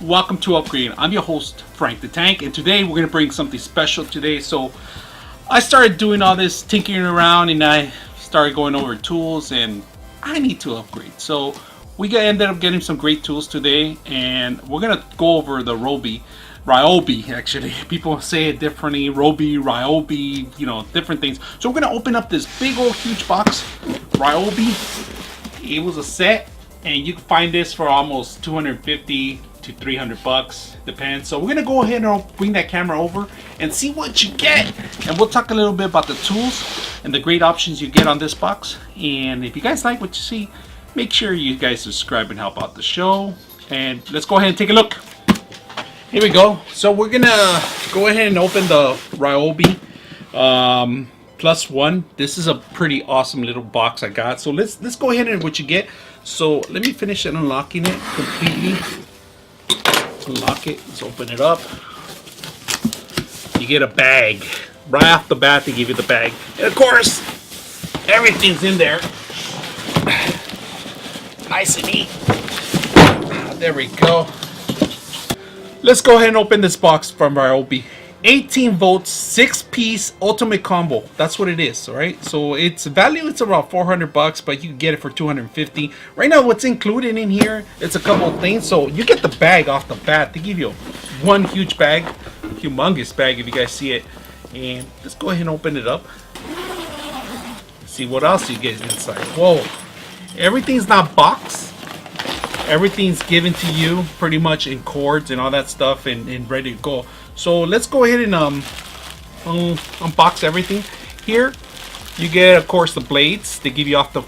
Welcome to Upgrade. I'm your host, Frank the Tank, and today we're going to bring something special today. So I started doing all this tinkering around and I started going over tools and I need to upgrade. So we ended up getting some great tools today, and we're going to go over the Ryobi actually. People say it differently, Ryobi, you know, different things. So we're going to open up this big old huge box, Ryobi. It was a set, and you can find this for almost 250 to 300 bucks, depends. So we're gonna go ahead and bring that camera over and see what you get, and we'll talk a little bit about the tools and the great options you get on this box. And if you guys like what you see, make sure you guys subscribe and help out the show. And let's go ahead and take a look. Here we go. So we're gonna go ahead and open the Ryobi plus one. This is a pretty awesome little box I got. So let's go ahead and what you get. So let me finish unlocking it completely. Unlock it. Let's open it up. You get a bag. Right off the bat, they give you the bag. And of course, everything's in there. Nice and neat. There we go. Let's go ahead and open this box from Ryobi. 18 volts, 6-piece ultimate combo. That's what it is, all right? So its value, it's around 400 bucks, but you can get it for 250. Right now, what's included in here, it's a couple of things. So you get the bag off the bat. They give you one huge bag, humongous bag if you guys see it. And let's go ahead and open it up. See what else you get inside. Whoa, everything's not boxed. Everything's given to you pretty much in cords and all that stuff and ready to go. So let's go ahead and unbox everything. Here you get, of course, the blades. They give you off the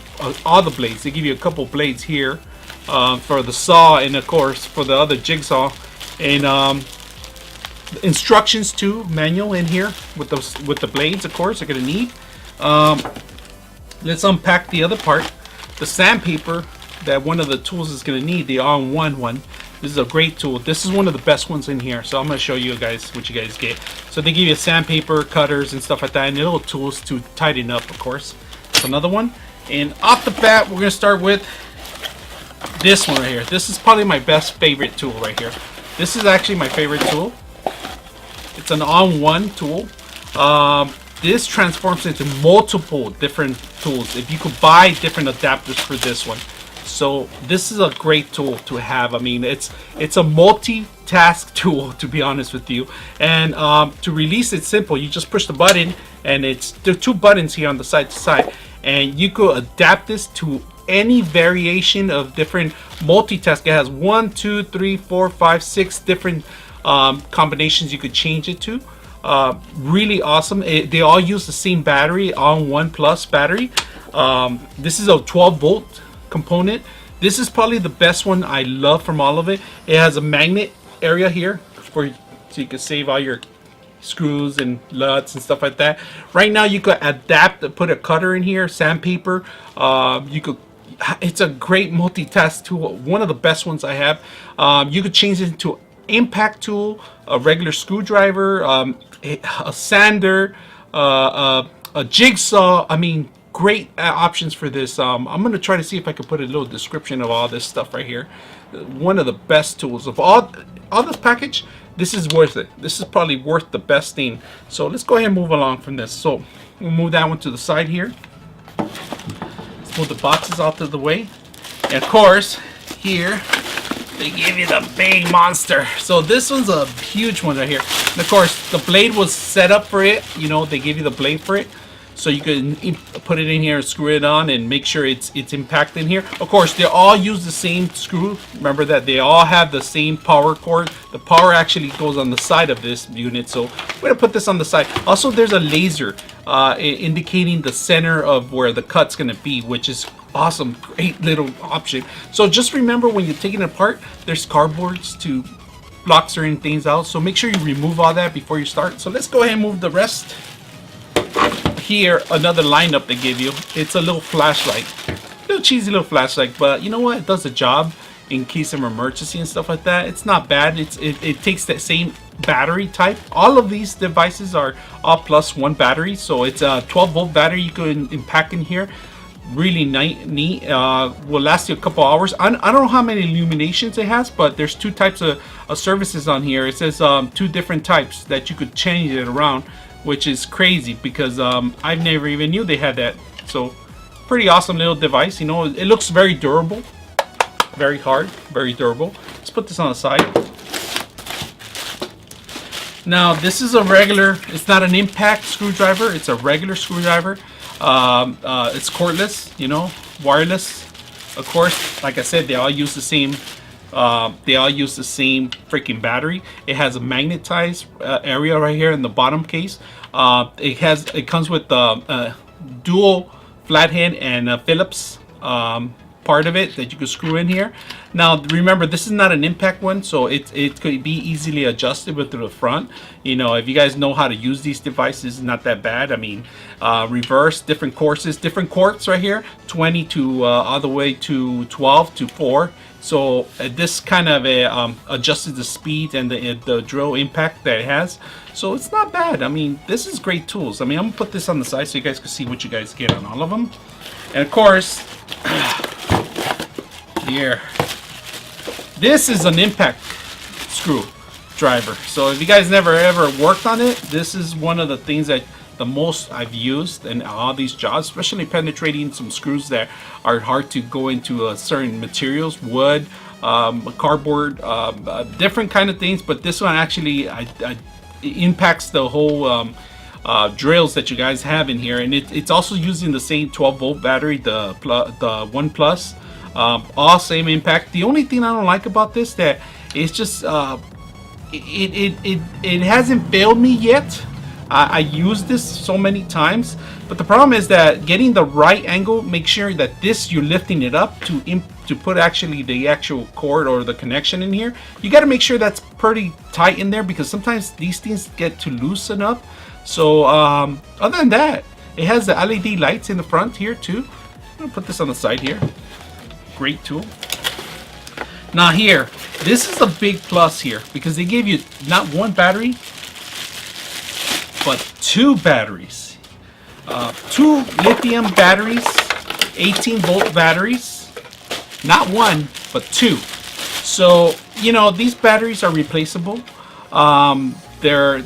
all the blades. They give you a couple blades here for the saw, and of course for the other jigsaw, and instructions too, manual in here with the blades. Of course, you're gonna need. Let's unpack the other part, the sandpaper that one of the tools is gonna need. The all-in-one one. This is a great tool. This is one of the best ones in here. So I'm going to show you guys what you guys get. So they give you sandpaper, cutters, and stuff like that, and little tools to tighten up, of course. That's another one. And off the bat, we're going to start with this one right here. This is probably my favorite tool right here. This is actually my favorite tool. It's an all-in-one tool. This transforms into multiple different tools. If you could buy different adapters for this one. So this is a great tool to have. I mean, it's a multitask tool, to be honest with you. And to release it's simple. You just push the button, and there are two buttons here on the side to side, and you could adapt this to any variation of different multitask. It has 1, 2, 3, 4, 5, 6 different combinations you could change it to. Really awesome. They all use the same battery, all-in-one plus battery. This is a 12-volt component. This is probably the best one I love from all of it. It has a magnet area here so you can save all your screws and nuts and stuff like that. Right now you could put a cutter in here, sandpaper. It's a great multitask tool, one of the best ones I have. You could change it into impact tool, a regular screwdriver, a sander, a jigsaw. I mean, great options for this. I'm going to try to see if I can put a little description of all this stuff right here. One of the best tools of all this package. This is worth it. This is probably worth the best thing. So let's go ahead and move along from this. So we'll move that one to the side here. Let's move the boxes out of the way. And of course, here they give you the big monster. So this one's a huge one right here. And of course, the blade was set up for it. You know, they give you the blade for it. So you can put it in here and screw it on and make sure it's impacted in here. Of course, they all use the same screw. Remember that they all have the same power cord. The power actually goes on the side of this unit. So we're going to put this on the side. Also, there's a laser indicating the center of where the cut's going to be, which is awesome. Great little option. So just remember, when you're taking it apart, there's cardboards to block certain things out. So make sure you remove all that before you start. So let's go ahead and move the rest. Here, another lineup they give you. It's a little flashlight, little cheesy little flashlight, but you know what? It does the job in case of emergency and stuff like that. It's not bad. It takes that same battery type. All of these devices are all plus one battery, so it's a 12-volt battery you can pack in here. Really neat. Will last you a couple hours. I don't know how many illuminations it has, but there's two types of services on here. It says two different types that you could change it around, which is crazy because I've never even knew they had that. So pretty awesome little device. You know, it looks very durable, very hard, very durable. Let's put this on the side. Now this is a regular, it's not an impact screwdriver, it's a regular screwdriver. It's cordless, you know, wireless. Of course, like I said, they all use the same freaking battery. It has a magnetized area right here in the bottom case. It comes with dual flathead and Phillips part of it that you can screw in here. Now remember, this is not an impact one, so it could be easily adjustable to the front. You know, if you guys know how to use these devices, it's not that bad. I mean, reverse, different courses, different quarts right here, 20 to all the way to 12 to 4. So this kind of adjusts the speed and the drill impact that it has. So it's not bad. I mean, this is great tools. I mean, I'm gonna put this on the side so you guys can see what you guys get on all of them. And of course, here, this is an impact screwdriver. So if you guys never ever worked on it, this is one of the things that the most I've used in all these jobs, especially penetrating some screws that are hard to go into certain materials, wood, cardboard, different kind of things. But this one actually impacts the whole drills that you guys have in here, and it's also using the same 12-volt battery, the One Plus. All same impact. The only thing I don't like about this that it's just it hasn't failed me yet. I used this so many times, but the problem is that getting the right angle, make sure that you're lifting it up to put actually the actual cord or the connection in here. You got to make sure that's pretty tight in there, because sometimes these things get to loosen up. So other than that, it has the LED lights in the front here too. I'm gonna put this on the side here. Great tool. Now here, this is the big plus here, because they gave you not one battery, but two batteries. Two lithium batteries, 18-volt batteries. Not one, but two. So, you know, these batteries are replaceable. They're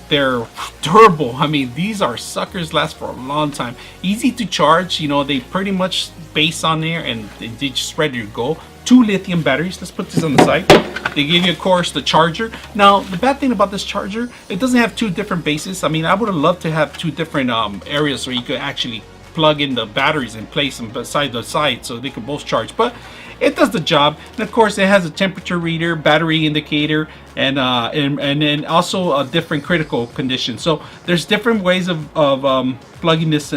durable. I mean, these are suckers, last for a long time. Easy to charge. You know, they pretty much base on there and they just ready to go. Two lithium batteries. Let's put this on the side. They give you, of course, the charger. Now, the bad thing about this charger, it doesn't have two different bases. I mean, I would have loved to have two different areas where you could actually plug in the batteries and place them side by side so they could both charge. But it does the job. And of course, it has a temperature reader, battery indicator, and then also a different critical condition. So there's different ways of plugging this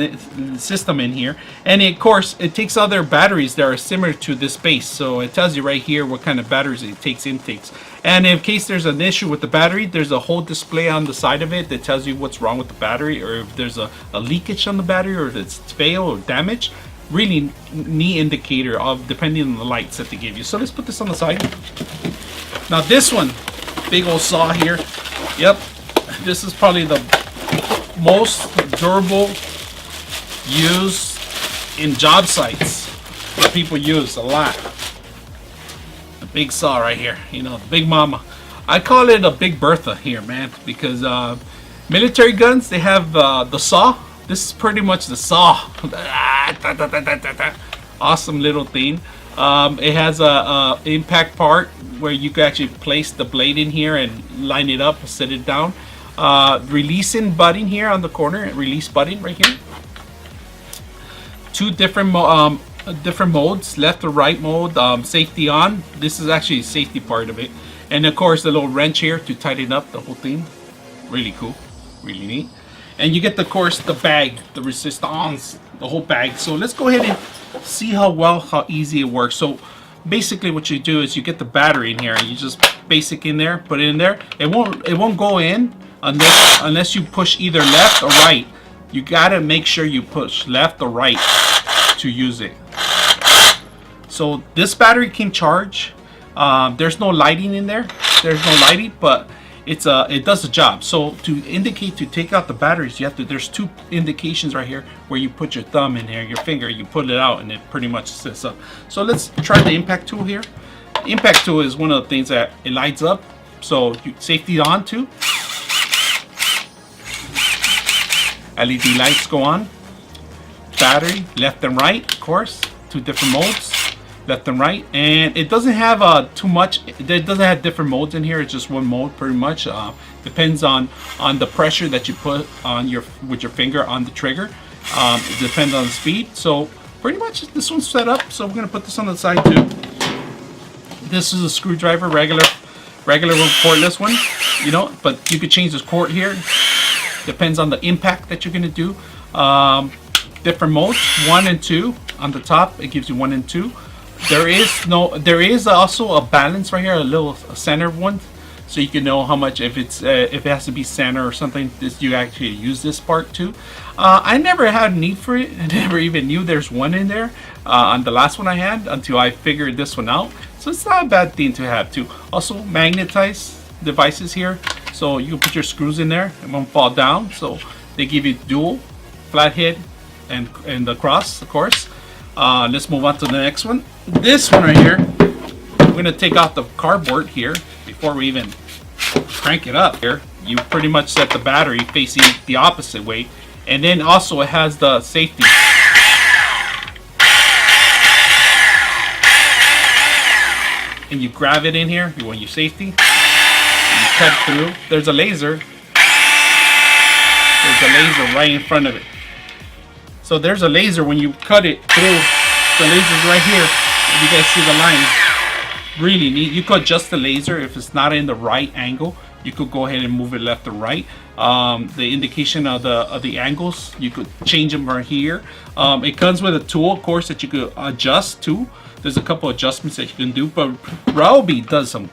system in here. And of course, it takes other batteries that are similar to this base. So it tells you right here what kind of batteries it takes intakes. And in case there's an issue with the battery, there's a whole display on the side of it that tells you what's wrong with the battery, or if there's a leakage on the battery, or if it's failed or damaged. Really neat indicator of depending on the lights that they give you. So let's put this on the side. Now this one, big old saw here. Yep, this is probably the most durable used in job sites that people use a lot. The big saw right here, you know, the big mama. I call it a Big Bertha here, man, because military guns, they have the saw. This is pretty much the saw. Awesome little thing. It has a impact part where you can actually place the blade in here and line it up, set it down. Releasing button here on the corner, release button right here. Two different modes, left or right mode, safety on. This is actually the safety part of it. And of course the little wrench here to tighten up the whole thing. Really cool, really neat. And you get, of course, the bag, the resistance, the whole bag. So let's go ahead and see how easy it works. So basically what you do is you get the battery in here and you just basic in there, put it in there. It won't go in unless you push either left or right. You gotta make sure you push left or right to use it. So this battery can charge. There's no lighting in there. There's no lighting, but it does the job. So to indicate to take out the batteries, you have to, there's two indications right here where you put your thumb in here, your finger, you put it out, and it pretty much sits up. So let's try the impact tool here. Impact tool is one of the things that it lights up, so safety on too. LED lights go on. Battery left and right, of course, two different modes, left and right, and it doesn't have too much. It doesn't have different modes in here. It's just one mode pretty much. Depends on the pressure that you put on with your finger on the trigger. It depends on the speed. So pretty much this one's set up. So we're gonna put this on the side too. This is a screwdriver, regular one, cordless one, you know, but you could change this cord here. Depends on the impact that you're gonna do. Different modes, 1 and 2 on the top. It gives you 1 and 2. There is also a balance right here, a little center one, so you can know how much, if it has to be center or something. You actually use this part too. I never had a need for it. I never even knew there's one in there on the last one I had until I figured this one out. So it's not a bad thing to have too. Also magnetized devices here, so you can put your screws in there. It won't fall down. So they give you dual flathead and the cross, of course. Let's move on to the next one. This one right here, we're gonna take out the cardboard here before we even crank it up. Here you pretty much set the battery facing the opposite way, and then also it has the safety. And you grab it in here when you safety, and you cut through. There's a laser. There's a laser right in front of it. So there's a laser when you cut it through. The laser's right here. If you guys see the line, really neat. You could adjust the laser if it's not in the right angle. You could go ahead and move it left or right. The indication of the angles, you could change them right here. It comes with a tool, of course, that you could adjust to. There's a couple adjustments that you can do, but Ryobi does some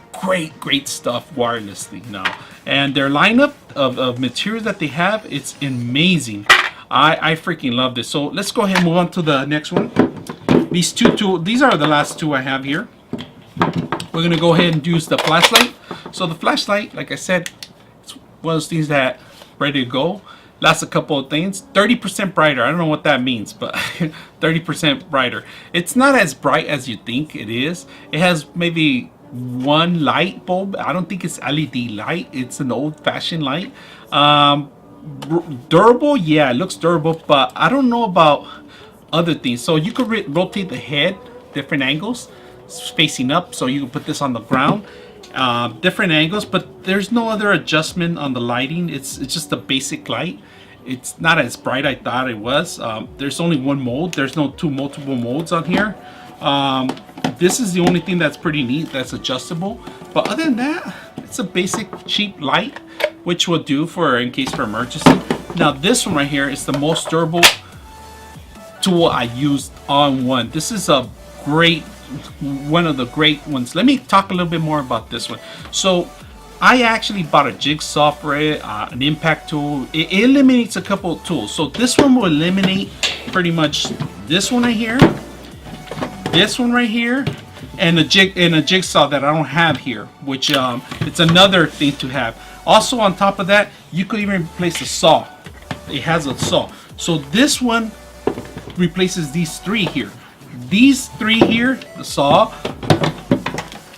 great stuff wirelessly now. And their lineup of materials that they have, it's amazing. I freaking love this. So let's go ahead and move on to the next one. These these are the last two I have here. We're gonna go ahead and use the flashlight. So the flashlight, like I said, it's one of those things that ready to go. Lasts a couple of things. 30% brighter. I don't know what that means, but 30% brighter. It's not as bright as you think it is. It has maybe one light bulb. I don't think it's LED light. It's an old-fashioned light. Durable, yeah, it looks durable, but I don't know about other things. So you could rotate the head different angles. It's facing up, so you can put this on the ground. Different angles, but there's no other adjustment on the lighting. It's just a basic light. It's not as bright I thought it was. There's only one mode. There's no multiple modes on here. This is the only thing that's pretty neat, that's adjustable. But other than that, it's a basic cheap light, which will do for in case for emergency. Now this one right here is the most durable tool I used on one. This is a one of the great ones. Let me talk a little bit more about this one. So I actually bought a jigsaw for it, an impact tool. It eliminates a couple of tools. So this one will eliminate pretty much this one right here, this one right here, and a jigsaw that I don't have here, which it's another thing to have. Also on top of that, you could even replace the saw. It has a saw. So this one replaces these three here. These three here, the saw,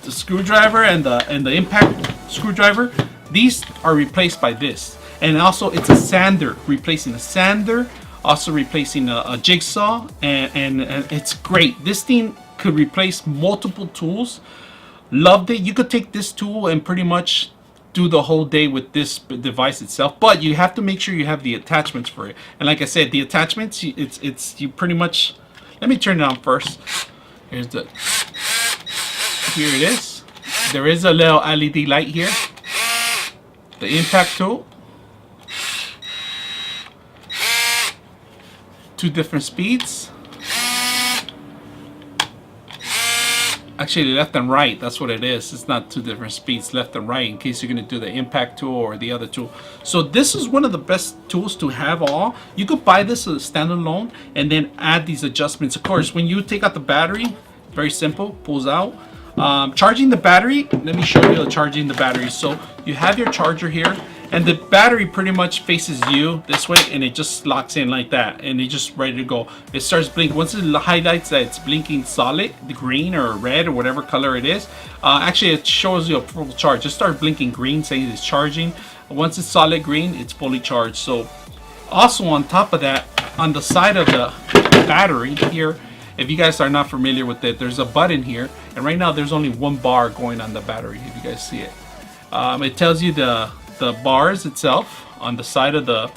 the screwdriver, and the impact screwdriver, these are replaced by this. And also it's a sander, replacing a sander, also replacing a jigsaw, and it's great. This thing could replace multiple tools. Loved it. You could take this tool and pretty much do the whole day with this device itself, but you have to make sure you have the attachments for it. And like I said, the attachments, you pretty much, let me turn it on first. Here it is. There is a little LED light here. The impact tool. Two different speeds. Actually, left and right, that's what it is. It's not two different speeds, left and right, in case you're going to do the impact tool or the other tool. So this is one of the best tools to have all. You could buy this as a standalone and then add these adjustments. Of course, when you take out the battery, very simple, pulls out. Charging the battery, let me show you charging the battery. So you have your charger here, and the battery pretty much faces you this way, and it just locks in like that, and it's just ready to go. It starts blinking. Once it highlights that it's blinking solid, the green or red or whatever color it is, actually it shows you a full charge. Just start blinking green saying it's charging. Once it's solid green, it's fully charged. So also on top of that, on the side of the battery here, if you guys are not familiar with it, there's a button here, and right now there's only 1 bar going on the battery, if you guys see it. It tells you the bars itself on the side of the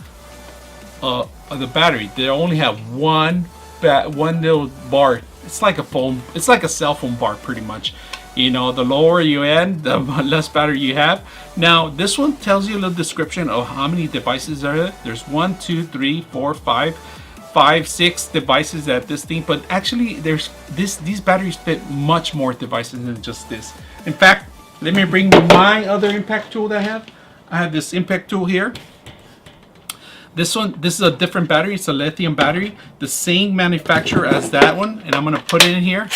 battery. They only have one little bar. It's like a phone. It's like a cell phone bar, pretty much. You know, the lower you end, the less battery you have. Now, this one tells you a little description of how many devices are there. There's 1, 2, 3, 4, 5, 6 devices at this thing. But actually, there's these batteries fit much more devices than just this. In fact, let me bring my other impact tool that I have. I have this impact tool here. This is a different battery. It's a lithium battery, the same manufacturer as that one, and I'm gonna put it in here,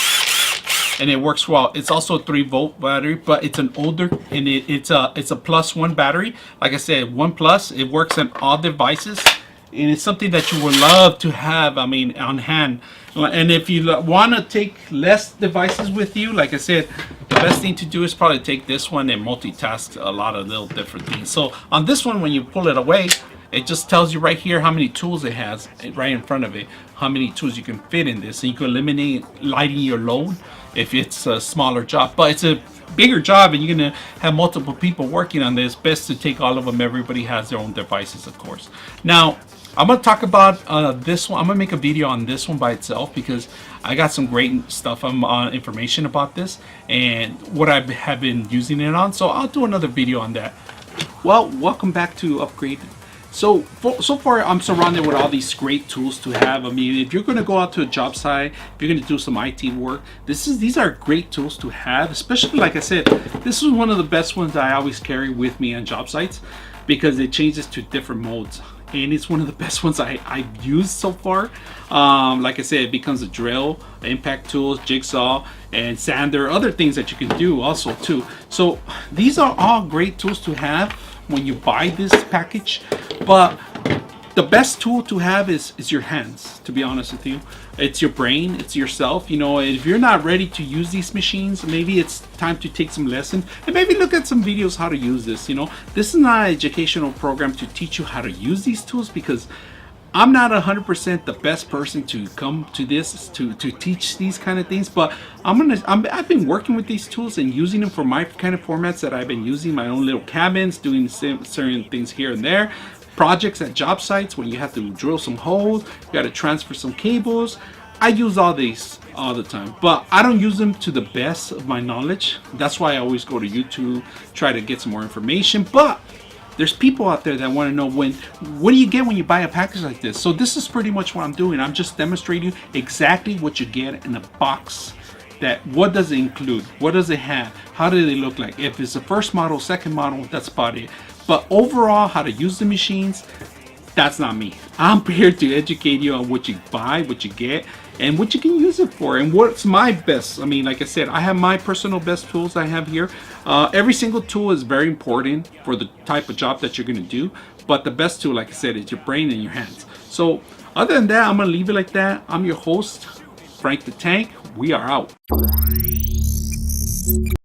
and it works well. It's also a 3-volt battery, but it's an older, and it's a +1 battery. Like I said, 1+. It works on all devices, and it's something that you would love to have, I mean, on hand. And if you want to take less devices with you, like I said, the best thing to do is probably take this one and multitask a lot of little different things. So on this one, when you pull it away, it just tells you right here how many tools it has right in front of it, how many tools you can fit in this, and you can eliminate lighting your load if it's a smaller job. But it's a bigger job, and you're gonna have multiple people working on this. Best to take all of them. Everybody has their own devices, of course. Now, I'm gonna talk about this one. I'm gonna make a video on this one by itself because I got some great stuff information about this and what I have been using it on. So I'll do another video on that. Well, welcome back to Upgrade. So far I'm surrounded with all these great tools to have. I mean, if you're going to go out to a job site, if you're going to do some IT work, these are great tools to have. Especially, like I said, this is one of the best ones that I always carry with me on job sites because it changes to different modes, and it's one of the best ones I've used so far. Like I said, it becomes a drill, impact tools, jigsaw, and sander, other things that you can do also too. So these are all great tools to have when you buy this package, but the best tool to have is your hands, to be honest with you. It's your brain, it's yourself. You know, if you're not ready to use these machines, maybe it's time to take some lessons and maybe look at some videos how to use this. You know, this is not an educational program to teach you how to use these tools, because I'm not 100% the best person to come to this to teach these kind of things, but I've been working with these tools and using them for my kind of formats that I've been using, my own little cabins, doing certain things here and there, projects at job sites when you have to drill some holes, you got to transfer some cables. I use all these all the time, but I don't use them to the best of my knowledge. That's why I always go to YouTube, try to get some more information. But there's people out there that want to know what do you get when you buy a package like this. So this is pretty much what I'm doing. I'm just demonstrating exactly what you get in a box. That what does it include? What does it have? How do they look like? If it's the first model, second model, that's about it. But overall, how to use the machines, that's not me. I'm here to educate you on what you buy, what you get, and what you can use it for, and what's my best. I mean, like I said, I have my personal best tools I have here. Every single tool is very important for the type of job that you're going to do, but the best tool, like I said, is your brain and your hands. So other than that, I'm going to leave it like that. I'm your host, Frank the Tank. We are out.